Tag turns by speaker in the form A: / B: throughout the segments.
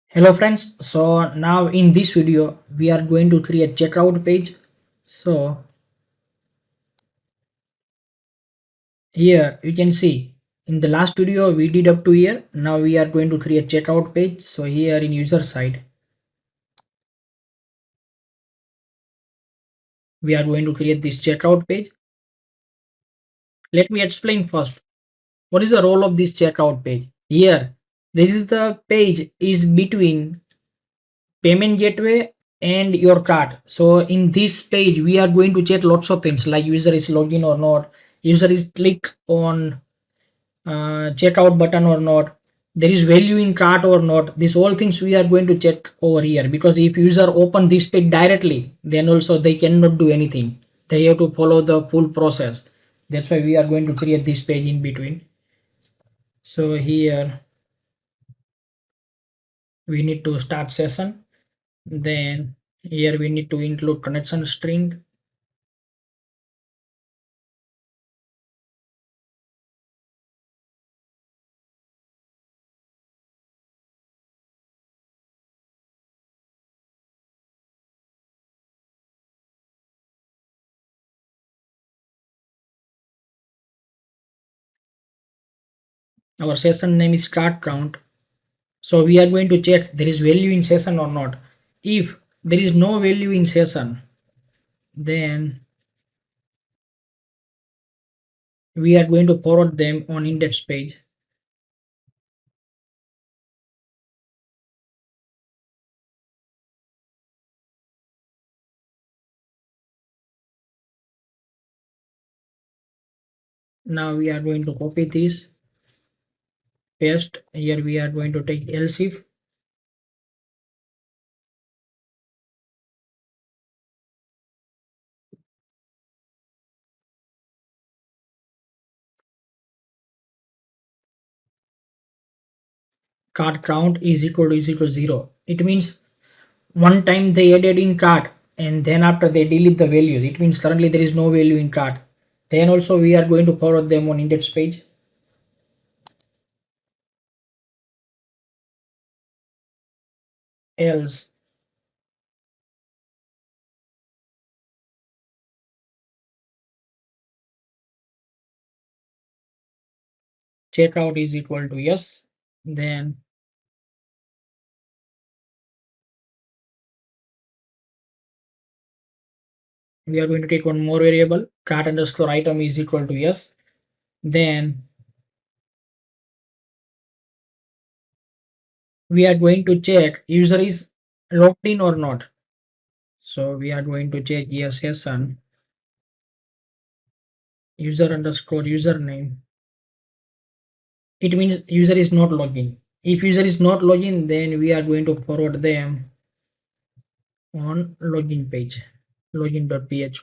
A: Hello friends, so now in this video we are going to create checkout page. So here you can see in the last video we did up to here. Now we are going to create checkout page. So here in user side we are going to create this checkout page. Let me explain first what is the role of this checkout page. Here this is the page is between payment gateway and your cart. So in this page we are going to check lots of things like user is login or not, user is click on checkout button or not, there is value in cart or not. These all things we are going to check over here, because if user open this page directly then also they cannot do anything, they have to follow the full process. That's why we are going to create this page in between. So here we need to start session, then here we need to include connection string. Our session name is start count. So we are going to check there is value in session or not. If there is no value in session, then we are going to forward them on index page. Now we are going to copy this, paste. Here we are going to take else if. Cart count is equal to 0. It means one time they added in cart and then after they delete the values, it means currently there is no value in cart. Then also we are going to forward them on index page. Else checkout is equal to yes. Then we are going to take one more variable, cart underscore item is equal to yes. Then we are going to check user is logged in or not. So we are going to check yes session user underscore username. It means user is not login. If user is not login, then we are going to forward them on login page, login.php.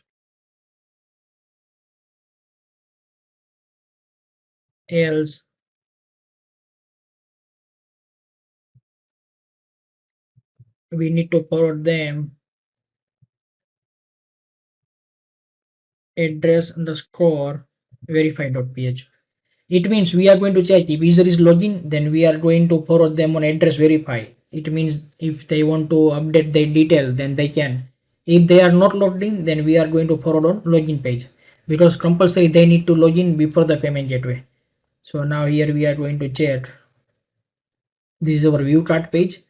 A: Else we need to forward them address underscore verify.php. It means we are going to check if user is login, then we are going to forward them on address verify. It means if they want to update their detail, then they can. If they are not logged in, then we are going to forward on login page, because compulsory they need to log in before the payment gateway. So now here we are going to check. This is our view cart page.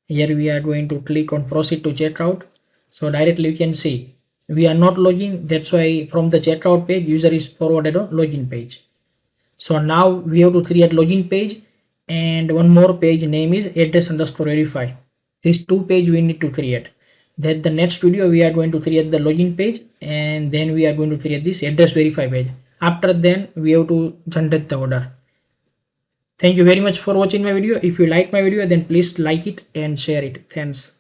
A: Here we are going to click on proceed to checkout. So directly you can see we are not logging. That's why from the checkout page user is forwarded on login page. So now we have to create login page and one more page name is address underscore verify. These two page we need to create. That the next video we are going to create the login page and then we are going to create this address verify page. After then we have to generate the order. Thank you very much for watching my video. If you like my video then please like it and share it. Thanks.